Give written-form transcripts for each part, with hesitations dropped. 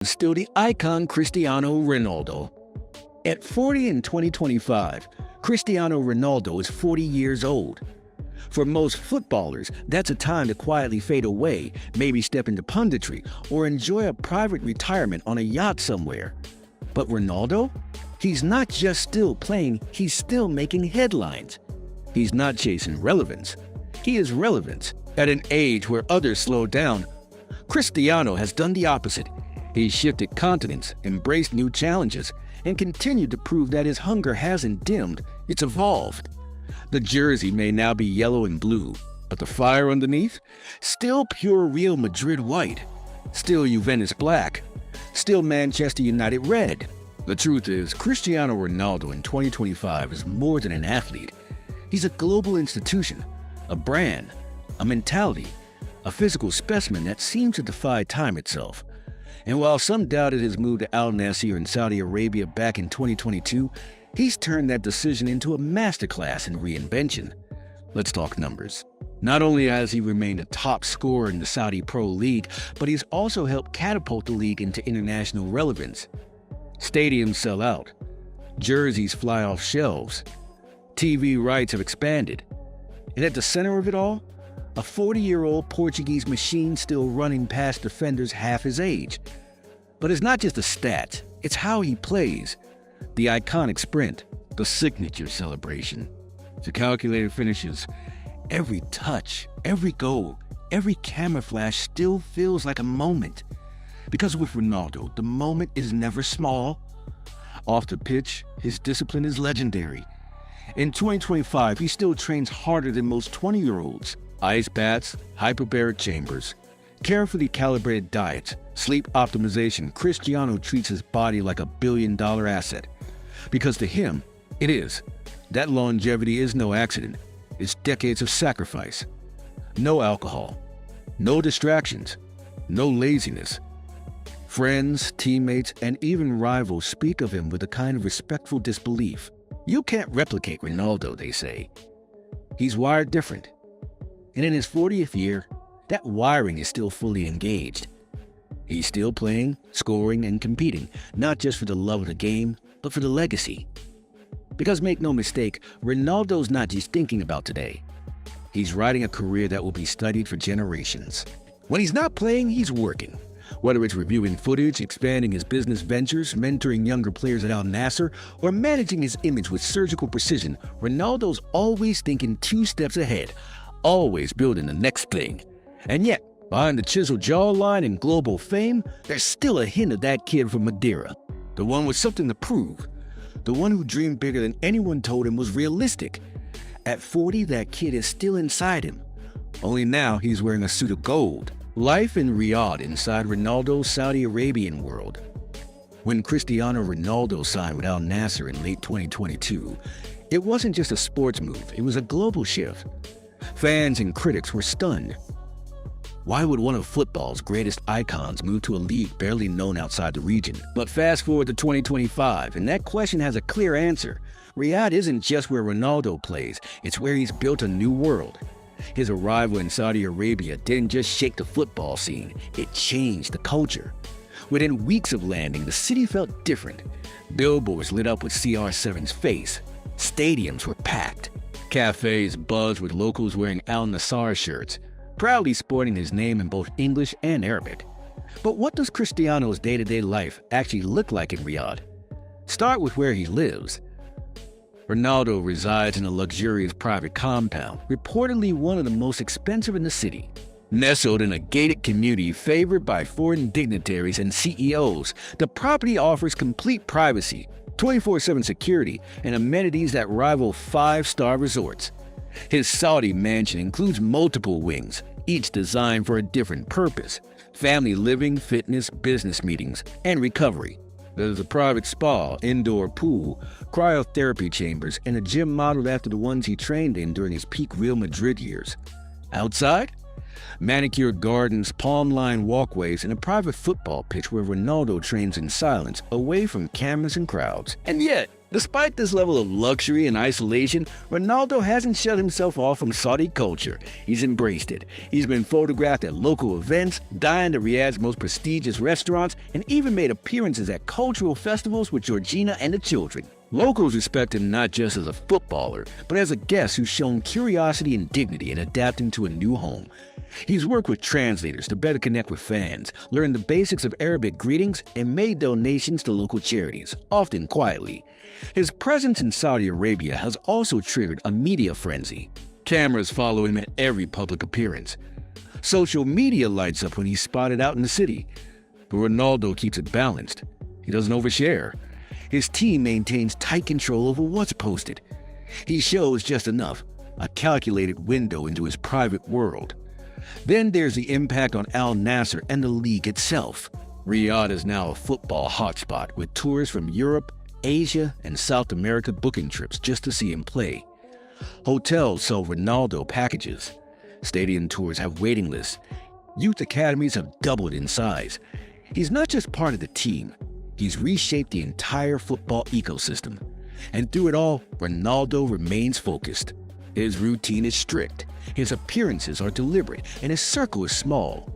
Still the icon Cristiano Ronaldo. At 40 in 2025, Cristiano Ronaldo is 40 years old. For most footballers, that's a time to quietly fade away, maybe step into punditry, or enjoy a private retirement on a yacht somewhere. But Ronaldo? He's not just still playing, he's still making headlines. He's not chasing relevance. He is relevance. At an age where others slow down, Cristiano has done the opposite. He's shifted continents, embraced new challenges, and continued to prove that his hunger hasn't dimmed, it's evolved. The jersey may now be yellow and blue, but the fire underneath? Still pure Real Madrid white. Still Juventus black. Still Manchester United red. The truth is, Cristiano Ronaldo in 2025 is more than an athlete. He's a global institution, a brand, a mentality, a physical specimen that seems to defy time itself. And while some doubted his move to Al Nassr in Saudi Arabia back in 2022, he's turned that decision into a masterclass in reinvention. Let's talk numbers. Not only has he remained a top scorer in the Saudi Pro League, but he's also helped catapult the league into international relevance. Stadiums sell out. Jerseys fly off shelves. TV rights have expanded. And at the center of it all, a 40-year-old Portuguese machine still running past defenders half his age. But it's not just the stats, it's how he plays. The iconic sprint, the signature celebration, the calculated finishes. Every touch, every goal, every camera flash still feels like a moment. Because with Ronaldo, the moment is never small. Off the pitch, his discipline is legendary. In 2025, he still trains harder than most 20-year-olds. Ice baths, hyperbaric chambers, carefully calibrated diets, sleep optimization. Cristiano treats his body like a billion-dollar asset. Because to him, it is. That longevity is no accident. It's decades of sacrifice. No alcohol, no distractions, no laziness. Friends, teammates, and even rivals speak of him with a kind of respectful disbelief. You can't replicate Ronaldo, they say. He's wired different. And in his 40th year, that wiring is still fully engaged. He's still playing, scoring, and competing, not just for the love of the game, but for the legacy. Because make no mistake, Ronaldo's not just thinking about today. He's writing a career that will be studied for generations. When he's not playing, he's working. Whether it's reviewing footage, expanding his business ventures, mentoring younger players at Al Nassr, or managing his image with surgical precision, Ronaldo's always thinking 2 steps ahead, always building the next thing. And yet, behind the chiseled jawline and global fame, there's still a hint of that kid from Madeira. The one with something to prove. The one who dreamed bigger than anyone told him was realistic. At 40, that kid is still inside him. Only now he's wearing a suit of gold. Life in Riyadh inside Ronaldo's Saudi Arabian world. When Cristiano Ronaldo signed with Al Nassr in late 2022, it wasn't just a sports move, it was a global shift. Fans and critics were stunned. Why would one of football's greatest icons move to a league barely known outside the region? But fast forward to 2025, and that question has a clear answer. Riyadh isn't just where Ronaldo plays, it's where he's built a new world. His arrival in Saudi Arabia didn't just shake the football scene, it changed the culture. Within weeks of landing, the city felt different. Billboards lit up with CR7's face. Stadiums were packed. Cafes buzzed with locals wearing Al Nassr shirts, proudly sporting his name in both English and Arabic. But what does Cristiano's day-to-day life actually look like in Riyadh? Start with where he lives. Ronaldo resides in a luxurious private compound, reportedly one of the most expensive in the city. Nestled in a gated community favored by foreign dignitaries and CEOs, the property offers complete privacy, 24/7 security, and amenities that rival 5-star resorts. His Saudi mansion includes multiple wings, each designed for a different purpose: family living, fitness, business meetings, and recovery. There's a private spa, indoor pool, cryotherapy chambers, and a gym modeled after the ones he trained in during his peak Real Madrid years. Outside? Manicured gardens, palm-lined walkways, and a private football pitch where Ronaldo trains in silence, away from cameras and crowds. And yet, Despite this level of luxury and isolation, Ronaldo hasn't shut himself off from Saudi culture. He's embraced it. He's been photographed at local events, dined at Riyadh's most prestigious restaurants, and even made appearances at cultural festivals with Georgina and the children. Locals respect him not just as a footballer, but as a guest who's shown curiosity and dignity in adapting to a new home. He's worked with translators to better connect with fans, learned the basics of Arabic greetings, and made donations to local charities, often quietly. His presence in Saudi Arabia has also triggered a media frenzy. Cameras follow him at every public appearance. Social media lights up when he's spotted out in the city. But Ronaldo keeps it balanced. He doesn't overshare. His team maintains tight control over what's posted. He shows just enough, a calculated window into his private world. Then there's the impact on Al Nassr and the league itself. Riyadh is now a football hotspot with tours from Europe, Asia, and South America booking trips just to see him play. Hotels sell Ronaldo packages. Stadium tours have waiting lists. Youth academies have doubled in size. He's not just part of the team. He's reshaped the entire football ecosystem. And through it all, Ronaldo remains focused. His routine is strict, his appearances are deliberate, and his circle is small.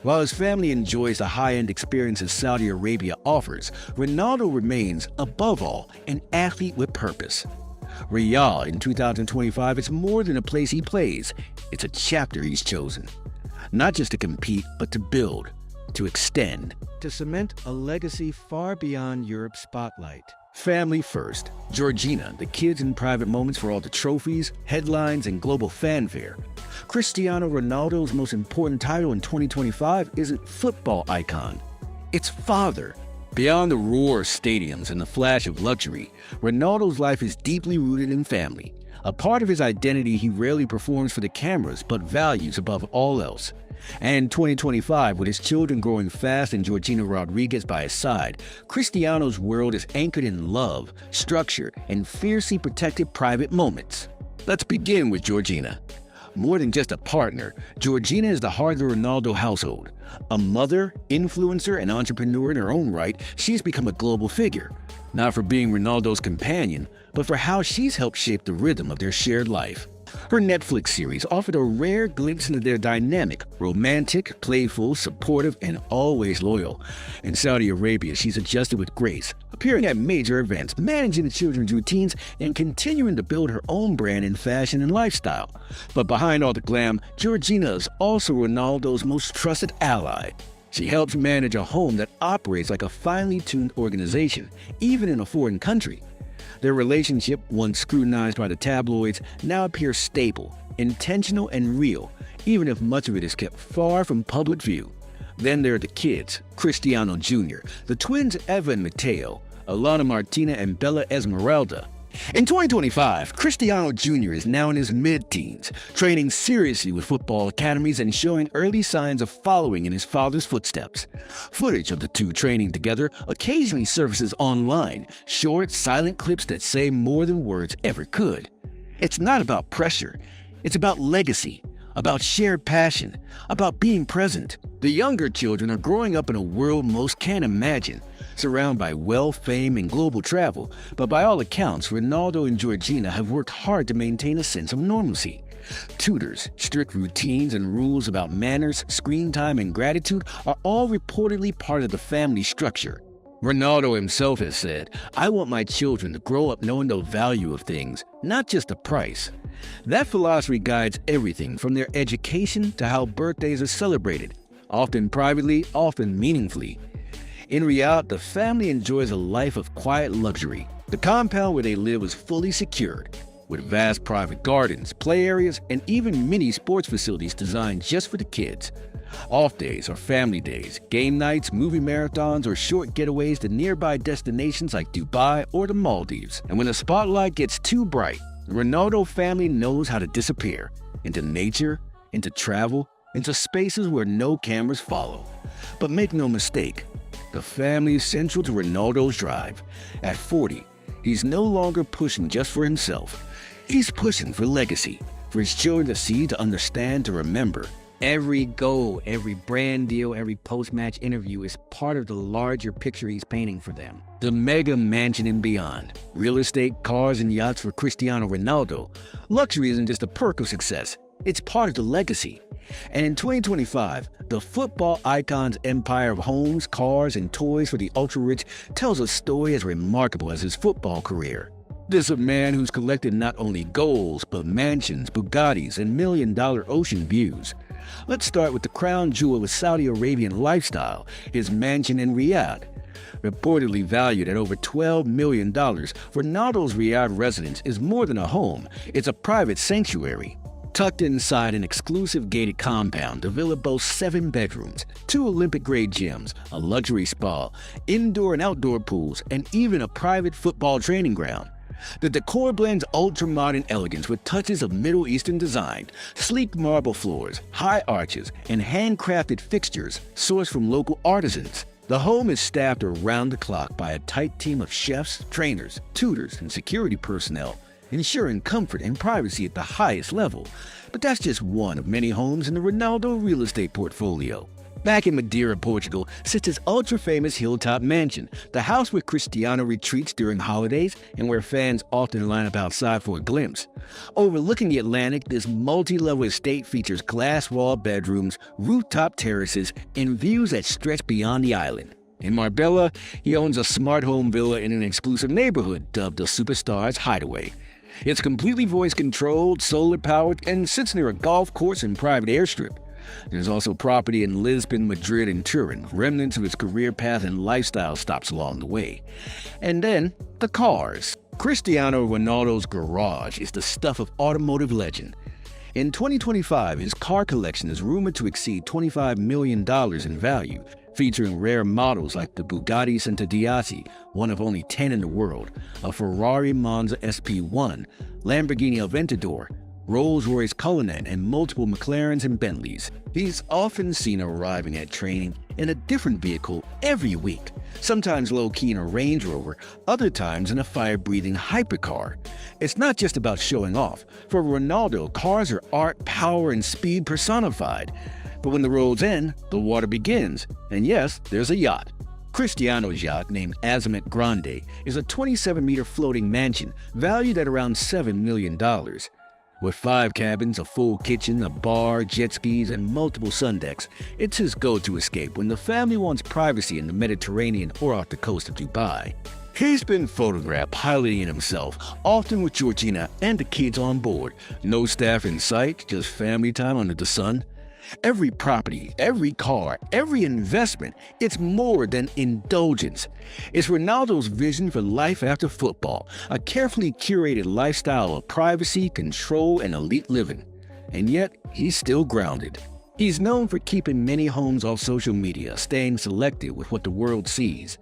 While his family enjoys the high-end experiences Saudi Arabia offers, Ronaldo remains, above all, an athlete with purpose. Riyadh in 2025 is more than a place he plays. It's a chapter he's chosen. Not just to compete, but to build, to extend, to cement a legacy far beyond Europe's spotlight. Family first. Georgina, the kids in private moments for all the trophies, headlines, and global fanfare. Cristiano Ronaldo's most important title in 2025 isn't football icon. It's father. Beyond the roar of stadiums and the flash of luxury, Ronaldo's life is deeply rooted in family. A part of his identity he rarely performs for the cameras, but values above all else. And 2025, with his children growing fast and Georgina Rodríguez by his side, Cristiano's world is anchored in love, structure, and fiercely protected private moments. Let's begin with Georgina. More than just a partner, Georgina is the heart of the Ronaldo household. A mother, influencer, and entrepreneur in her own right, she's become a global figure. Not for being Ronaldo's companion, but for how she's helped shape the rhythm of their shared life. Her Netflix series offered a rare glimpse into their dynamic, romantic, playful, supportive, and always loyal. In Saudi Arabia, she's adjusted with grace, appearing at major events, managing the children's routines, and continuing to build her own brand in fashion and lifestyle. But behind all the glam, Georgina is also Ronaldo's most trusted ally. She helps manage a home that operates like a finely tuned organization, even in a foreign country. Their relationship, once scrutinized by the tabloids, now appears stable, intentional, and real, even if much of it is kept far from public view. Then there are the kids, Cristiano Jr., the twins Eva and Mateo, Alana Martina and Bella Esmeralda. In 2025, Cristiano Jr. is now in his mid-teens, training seriously with football academies and showing early signs of following in his father's footsteps. Footage of the two training together occasionally surfaces online, short, silent clips that say more than words ever could. It's not about pressure, it's about legacy, about shared passion, about being present. The younger children are growing up in a world most can't imagine, surrounded by wealth, fame, and global travel, but by all accounts, Ronaldo and Georgina have worked hard to maintain a sense of normalcy. Tutors, strict routines, and rules about manners, screen time, and gratitude are all reportedly part of the family structure. Ronaldo himself has said, "I want my children to grow up knowing the value of things, not just the price." That philosophy guides everything from their education to how birthdays are celebrated, often privately, often meaningfully. In Riyadh, the family enjoys a life of quiet luxury. The compound where they live is fully secured, with vast private gardens, play areas, and even mini sports facilities designed just for the kids. Off days are family days, game nights, movie marathons, or short getaways to nearby destinations like Dubai or the Maldives. And when the spotlight gets too bright, the Ronaldo family knows how to disappear into nature, into travel, into spaces where no cameras follow. But make no mistake, the family is central to Ronaldo's drive. At 40, he's no longer pushing just for himself. He's pushing for legacy, for his children to see, to understand, to remember. Every goal, every brand deal, every post-match interview is part of the larger picture he's painting for them. The mega mansion and beyond. Real estate, cars, and yachts for Cristiano Ronaldo. Luxury isn't just a perk of success. It's part of the legacy. And in 2025, the football icon's empire of homes, cars, and toys for the ultra-rich tells a story as remarkable as his football career. This is a man who's collected not only goals, but mansions, Bugattis, and million-dollar ocean views. Let's start with the crown jewel of Saudi Arabian lifestyle, his mansion in Riyadh. Reportedly valued at over $12 million, Ronaldo's Riyadh residence is more than a home, it's a private sanctuary. Tucked inside an exclusive gated compound, the villa boasts 7 bedrooms, 2 Olympic-grade gyms, a luxury spa, indoor and outdoor pools, and even a private football training ground. The decor blends ultra-modern elegance with touches of Middle Eastern design, sleek marble floors, high arches, and handcrafted fixtures sourced from local artisans. The home is staffed around the clock by a tight team of chefs, trainers, tutors, and security personnel, ensuring comfort and privacy at the highest level. But that's just one of many homes in the Ronaldo real estate portfolio. Back in Madeira, Portugal, sits his ultra-famous hilltop mansion, the house where Cristiano retreats during holidays and where fans often line up outside for a glimpse. Overlooking the Atlantic, this multi-level estate features glass-walled bedrooms, rooftop terraces, and views that stretch beyond the island. In Marbella, he owns a smart home villa in an exclusive neighborhood dubbed the Superstars Hideaway. It's completely voice-controlled, solar-powered, and sits near a golf course and private airstrip. There's also property in Lisbon, Madrid, and Turin, remnants of his career path and lifestyle stops along the way. And then, the cars. Cristiano Ronaldo's garage is the stuff of automotive legend. In 2025, his car collection is rumored to exceed $25 million in value, featuring rare models like the Bugatti Centodieci, one of only 10 in the world, a Ferrari Monza SP1, Lamborghini Aventador, Rolls-Royce Cullinan, and multiple McLarens and Bentleys. He's often seen arriving at training in a different vehicle every week, sometimes low-key in a Range Rover, other times in a fire-breathing hypercar. It's not just about showing off. For Ronaldo, cars are art, power, and speed personified. But when the roads end, the water begins. And yes, there's a yacht. Cristiano's yacht, named Azimuth Grande, is a 27-meter floating mansion valued at around $7 million. With 5 cabins, a full kitchen, a bar, jet skis, and multiple sun decks, it's his go-to escape when the family wants privacy in the Mediterranean or off the coast of Dubai. He's been photographed piloting himself, often with Georgina and the kids on board. No staff in sight, just family time under the sun. Every property, every car, every investment, it's more than indulgence. It's Ronaldo's vision for life after football, a carefully curated lifestyle of privacy, control, and elite living. And yet, he's still grounded. He's known for keeping many homes off social media, staying selective with what the world sees.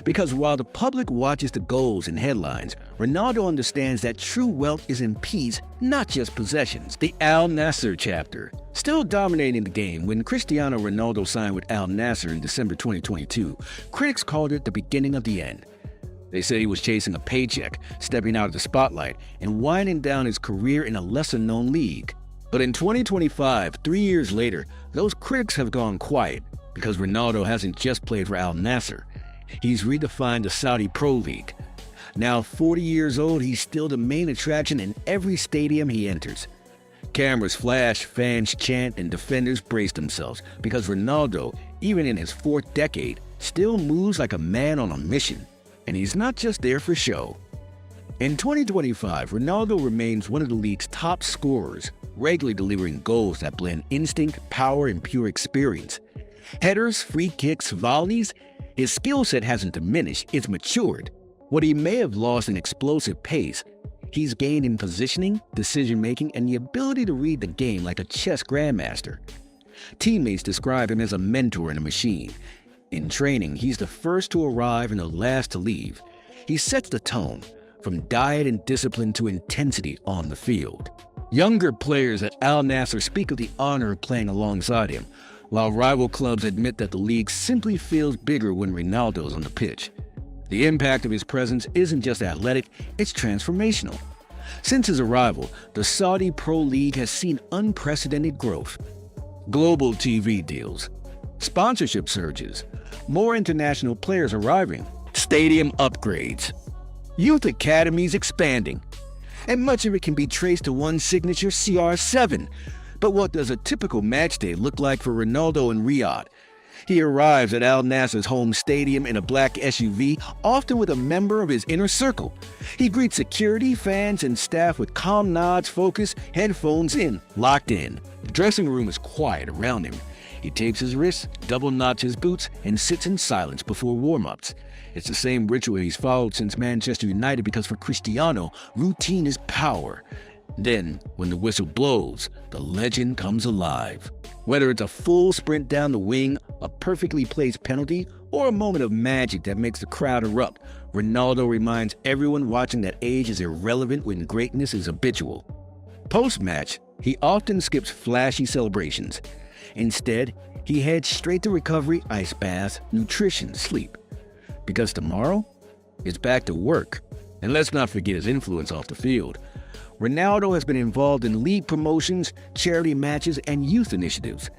Because while the public watches the goals and headlines, Ronaldo understands that true wealth is in peace, not just possessions. The Al Nassr chapter. Still dominating the game, when Cristiano Ronaldo signed with Al Nassr in December 2022, critics called it the beginning of the end. They said he was chasing a paycheck, stepping out of the spotlight, and winding down his career in a lesser-known league. But in 2025, 3 years later, those critics have gone quiet, because Ronaldo hasn't just played for Al Nassr. He's redefined the Saudi Pro League. Now 40 years old, he's still the main attraction in every stadium he enters. Cameras flash, fans chant, and defenders brace themselves because Ronaldo, even in his 4th decade, still moves like a man on a mission. And he's not just there for show. In 2025, Ronaldo remains one of the league's top scorers, regularly delivering goals that blend instinct, power, and pure experience. Headers, free kicks, volleys, his skill set hasn't diminished, it's matured. What he may have lost in explosive pace, he's gained in positioning, decision-making, and the ability to read the game like a chess grandmaster. Teammates describe him as a mentor and a machine. In training, he's the first to arrive and the last to leave. He sets the tone, from diet and discipline to intensity on the field. Younger players at Al Nassr speak of the honor of playing alongside him, while rival clubs admit that the league simply feels bigger when Ronaldo's on the pitch. The impact of his presence isn't just athletic, it's transformational. Since his arrival, the Saudi Pro League has seen unprecedented growth. Global TV deals, sponsorship surges, more international players arriving, stadium upgrades, youth academies expanding, and much of it can be traced to one signature, CR7. But what does a typical match day look like for Ronaldo in Riyadh? He arrives at Al Nassr's home stadium in a black SUV, often with a member of his inner circle. He greets security, fans, and staff with calm nods, focus, headphones in, locked in. The dressing room is quiet around him. He tapes his wrists, double knots his boots, and sits in silence before warm-ups. It's the same ritual he's followed since Manchester United because for Cristiano, routine is power. Then, when the whistle blows, the legend comes alive. Whether it's a full sprint down the wing, a perfectly placed penalty, or a moment of magic that makes the crowd erupt, Ronaldo reminds everyone watching that age is irrelevant when greatness is habitual. Post-match, he often skips flashy celebrations. Instead, he heads straight to recovery, ice baths, nutrition, sleep. Because tomorrow, it's back to work. And let's not forget his influence off the field. Ronaldo has been involved in league promotions, charity matches, and youth initiatives.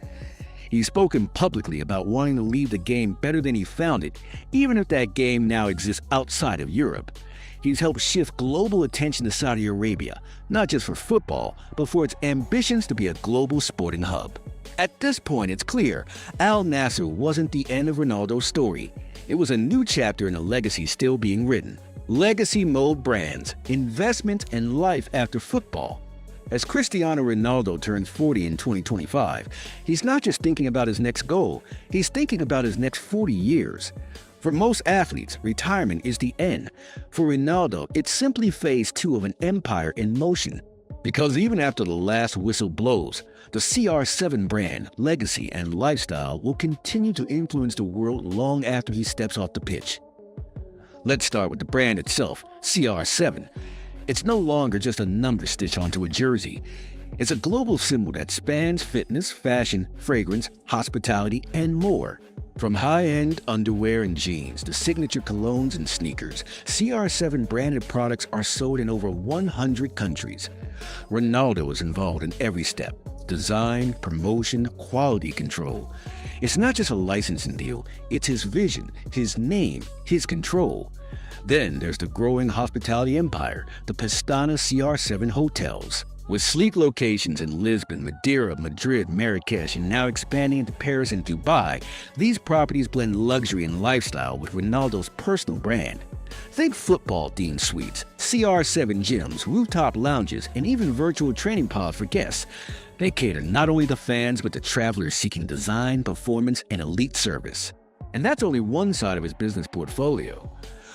He's spoken publicly about wanting to leave the game better than he found it, even if that game now exists outside of Europe. He's helped shift global attention to Saudi Arabia, not just for football, but for its ambitions to be a global sporting hub. At this point, it's clear Al Nassr wasn't the end of Ronaldo's story. It was a new chapter in a legacy still being written. Legacy mode brands, investment, and life after football. As Cristiano Ronaldo turns 40 in 2025, he's not just thinking about his next goal, he's thinking about his next 40 years. For most athletes, retirement is the end. For Ronaldo, it's simply phase 2 of an empire in motion. Because even after the last whistle blows, the CR7 brand, legacy, and lifestyle will continue to influence the world long after he steps off the pitch. Let's start with the brand itself, CR7. It's no longer just a number stitched onto a jersey. It's a global symbol that spans fitness, fashion, fragrance, hospitality, and more. From high-end underwear and jeans to signature colognes and sneakers, CR7 branded products are sold in over 100 countries. Ronaldo is involved in every step: design, promotion, quality control. It's not just a licensing deal, it's his vision, his name, his control. Then there's the growing hospitality empire, the Pestana CR7 hotels. With sleek locations in Lisbon, Madeira, Madrid, Marrakesh, and now expanding into Paris and Dubai, these properties blend luxury and lifestyle with Ronaldo's personal brand. Think football-themed suites, CR7 gyms, rooftop lounges, and even virtual training pods for guests. They cater not only to fans, but to travelers seeking design, performance, and elite service. And that's only one side of his business portfolio.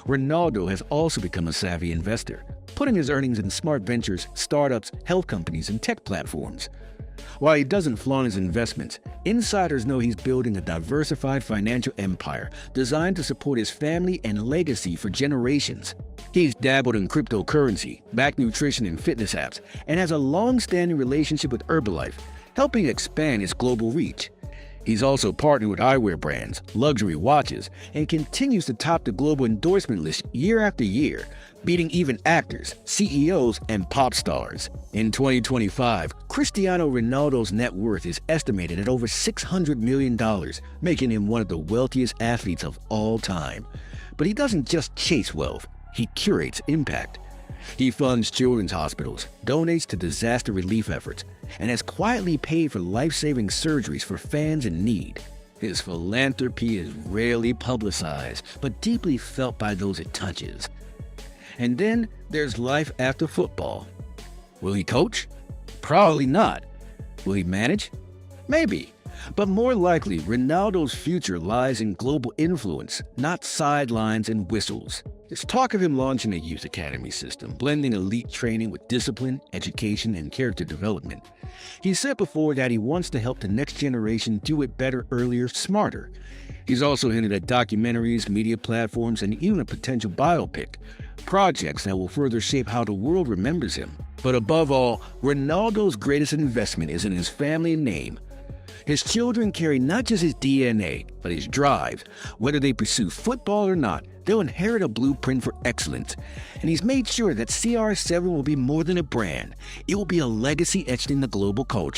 Ronaldo has also become a savvy investor, putting his earnings in smart ventures, startups, health companies, and tech platforms. While he doesn't flaunt his investments, insiders know he's building a diversified financial empire designed to support his family and legacy for generations. He's dabbled in cryptocurrency, backed nutrition and fitness apps, and has a long-standing relationship with Herbalife, helping expand its global reach. He's also partnered with eyewear brands, luxury watches, and continues to top the global endorsement list year after year, beating even actors, CEOs, and pop stars. In 2025, Cristiano Ronaldo's net worth is estimated at over $600 million, making him one of the wealthiest athletes of all time. But he doesn't just chase wealth, he curates impact. He funds children's hospitals, donates to disaster relief efforts, and has quietly paid for life-saving surgeries for fans in need. His philanthropy is rarely publicized, but deeply felt by those it touches. And then there's life after football. Will he coach? Probably not. Will he manage? Maybe. But more likely, Ronaldo's future lies in global influence, not sidelines and whistles. There's talk of him launching a youth academy system, blending elite training with discipline, education, and character development. He said before that he wants to help the next generation do it better, earlier, smarter. He's also hinted at documentaries, media platforms, and even a potential biopic, projects that will further shape how the world remembers him. But above all, Ronaldo's greatest investment is in his family name. His children carry not just his DNA, but his drive. Whether they pursue football or not, they'll inherit a blueprint for excellence. And he's made sure that CR7 will be more than a brand. It will be a legacy etched in the global culture.